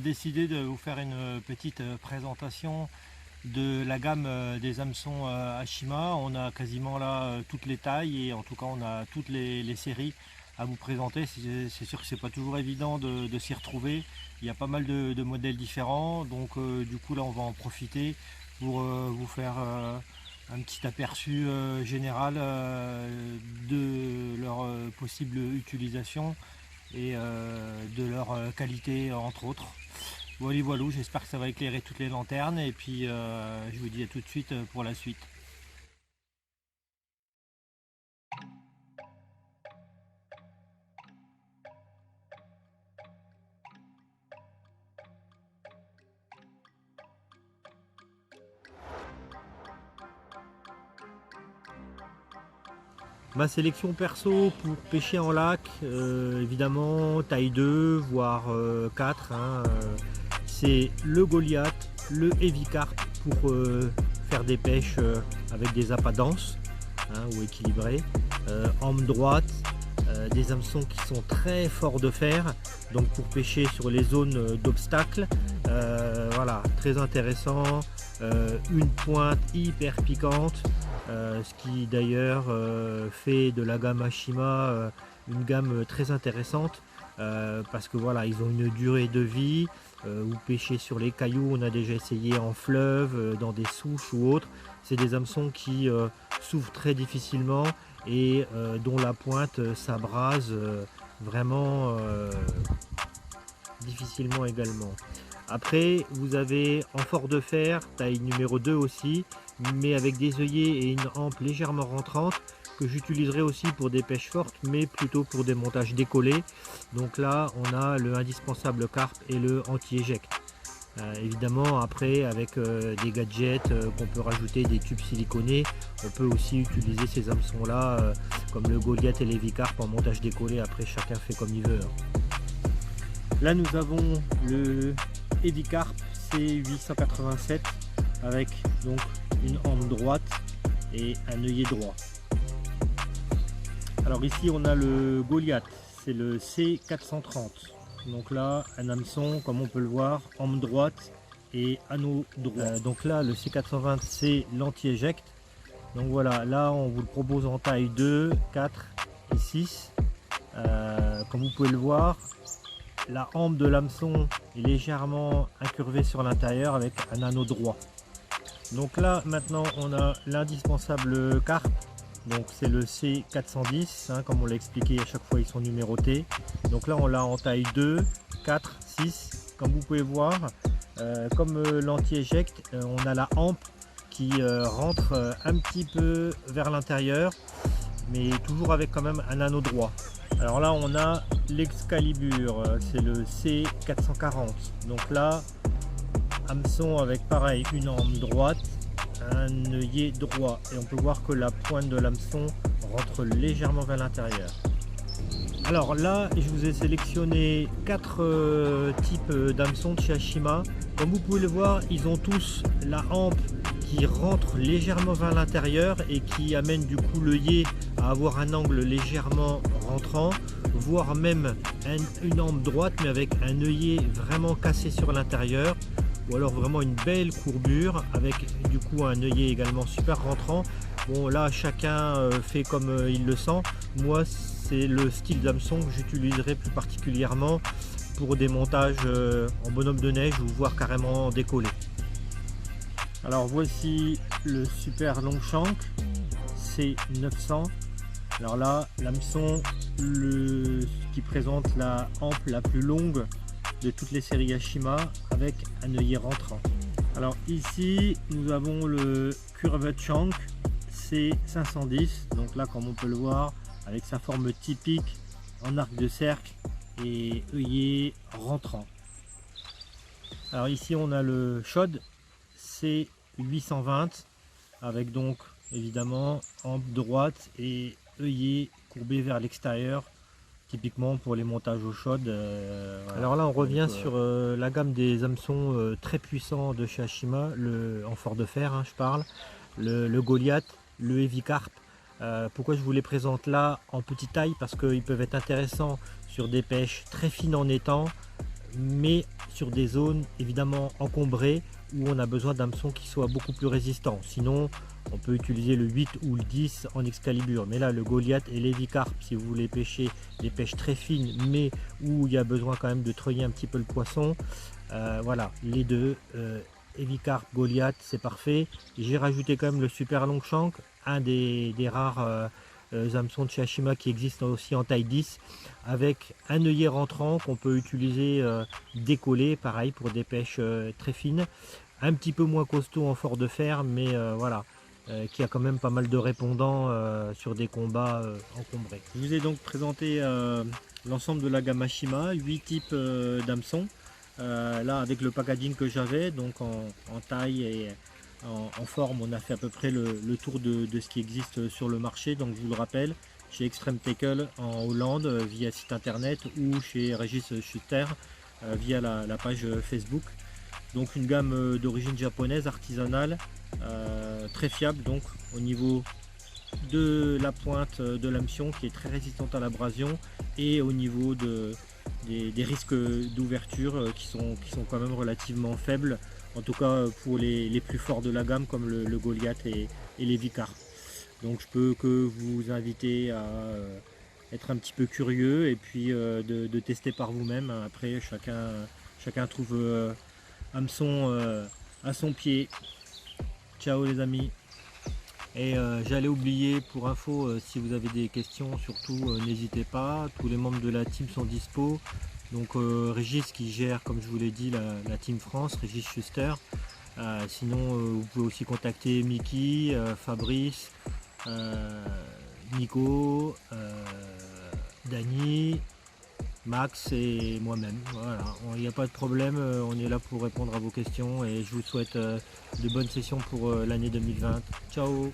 décidé de vous faire une petite présentation de la gamme des hameçons Ashima. On a quasiment là toutes les tailles et en tout cas on a toutes les séries à vous présenter. C'est sûr que c'est pas toujours évident de s'y retrouver. Il y a pas mal de modèles différents, donc du coup là on va en profiter pour vous faire un petit aperçu général de leur possible utilisation et de leur qualité entre autres. Voilà, voilà, j'espère que ça va éclairer toutes les lanternes et puis je vous dis à tout de suite pour la suite. Ma sélection perso pour pêcher en lac, évidemment taille 2 voire 4, hein, c'est le Goliath, le Heavy Carp pour faire des pêches avec des appâts denses, hein, ou équilibrés, hampe droite, des hameçons qui sont très forts de fer, donc pour pêcher sur les zones d'obstacles, voilà, très intéressant, une pointe hyper piquante. Ce qui d'ailleurs fait de la gamme Ashima une gamme très intéressante parce que voilà, ils ont une durée de vie. Vous pêchez sur les cailloux, on a déjà essayé en fleuve, dans des souches ou autres. C'est des hameçons qui s'ouvrent très difficilement et dont la pointe s'abrase vraiment difficilement également. Après, vous avez en fort de fer, taille numéro 2 aussi, mais avec des œillets et une hampe légèrement rentrante que j'utiliserai aussi pour des pêches fortes, mais plutôt pour des montages décollés. Donc là, on a le indispensable carpe et le anti-éjecte. Évidemment, après, avec des gadgets qu'on peut rajouter, des tubes siliconés, on peut aussi utiliser ces hameçons-là, comme le Goliath et les Heavy Carp en montage décollé. Après, chacun fait comme il veut. Là, nous avons le Heavy Carp C887 avec donc une hampe droite et un œillet droit. Alors ici on a le Goliath, c'est le C430. Donc là un hameçon comme on peut le voir, hampe droite et anneau droit. Donc là le C420 c'est l'anti-éjecte. Donc voilà, là on vous le propose en taille 2, 4 et 6. Comme vous pouvez le voir, la hampe de l'hameçon est légèrement incurvée sur l'intérieur avec un anneau droit. Donc là maintenant on a l'indispensable carpe, donc c'est le C410, hein, comme on l'a expliqué, à chaque fois ils sont numérotés. Donc là on l'a en taille 2, 4, 6, comme vous pouvez voir, comme l'anti-éjecte, on a la hampe qui rentre un petit peu vers l'intérieur, mais toujours avec quand même un anneau droit. Alors là on a l'Excalibur, c'est le C440, donc là hameçon avec pareil une hampe droite, un œillet droit et on peut voir que la pointe de l'hameçon rentre légèrement vers l'intérieur. Alors là je vous ai sélectionné 4 types d'hameçons de chez Ashima. Comme vous pouvez le voir, ils ont tous la hampe qui rentre légèrement vers l'intérieur et qui amène du coup l'œillet à avoir un angle légèrement rentrant, voire même une hampe droite mais avec un œillet vraiment cassé sur l'intérieur, ou alors vraiment une belle courbure avec du coup un œillet également super rentrant. Bon là chacun fait comme il le sent. Moi c'est le style d'hameçon que j'utiliserai plus particulièrement pour des montages en bonhomme de neige ou voire carrément décollé. Alors voici le super Longshank C900. Alors là l'hameçon qui présente la hampe la plus longue de toutes les séries Ashima avec un œillet rentrant. Alors ici nous avons le Curved Shank C510, donc là comme on peut le voir avec sa forme typique en arc de cercle et œillet rentrant. Alors ici on a le Shod C820 avec donc évidemment hampe droite et œillet courbé vers l'extérieur, typiquement pour les montages au chaude. Voilà. Alors là on revient sur la gamme des hameçons très puissants de chez Ashima, en fort de fer, hein, je parle, le Goliath, le Heavy Carp. Pourquoi je vous les présente là en petite taille? Parce qu'ils peuvent être intéressants sur des pêches très fines en étang, mais sur des zones évidemment encombrées où on a besoin d'hameçons qui soient beaucoup plus résistants. Sinon, on peut utiliser le 8 ou le 10 en Excalibur. Mais là, le Goliath et l'Evicarp, si vous voulez pêcher des pêches très fines, mais où il y a besoin quand même de treuiller un petit peu le poisson, voilà, les deux, Evicarp, Goliath, c'est parfait. J'ai rajouté quand même le Super Longshank, un des rares hameçons de chez Ashima qui existe aussi en taille 10, avec un œillet rentrant qu'on peut utiliser décollé, pareil pour des pêches très fines, un petit peu moins costaud en fort de fer, mais voilà, qui a quand même pas mal de répondants sur des combats encombrés. Je vous ai donc présenté l'ensemble de la gamme Ashima, 8 types d'hameçons. Là, avec le packaging que j'avais, donc en taille et en forme, on a fait à peu près le tour de ce qui existe sur le marché. Donc je vous le rappelle, chez Extreme Tackle en Hollande via site internet, ou chez Régis Schuster via la page Facebook. Donc une gamme d'origine japonaise, artisanale, très fiable donc au niveau de la pointe de l'hameçon, qui est très résistante à l'abrasion, et au niveau des risques d'ouverture qui sont quand même relativement faibles, en tout cas pour les plus forts de la gamme comme le Goliath et l'Evicarp. Donc je peux que vous inviter à être un petit peu curieux et puis de tester par vous-même. Après chacun trouve hameçon à son pied. Ciao les amis. Et j'allais oublier pour info, si vous avez des questions, surtout n'hésitez pas, tous les membres de la team sont dispo. Donc Régis qui gère, comme je vous l'ai dit, la team France, Régis Schuster. Sinon vous pouvez aussi contacter Mickey, Fabrice, Nico, Dany, Max et moi-même. Voilà, il n'y a pas de problème, on est là pour répondre à vos questions et je vous souhaite de bonnes sessions pour l'année 2020. Ciao!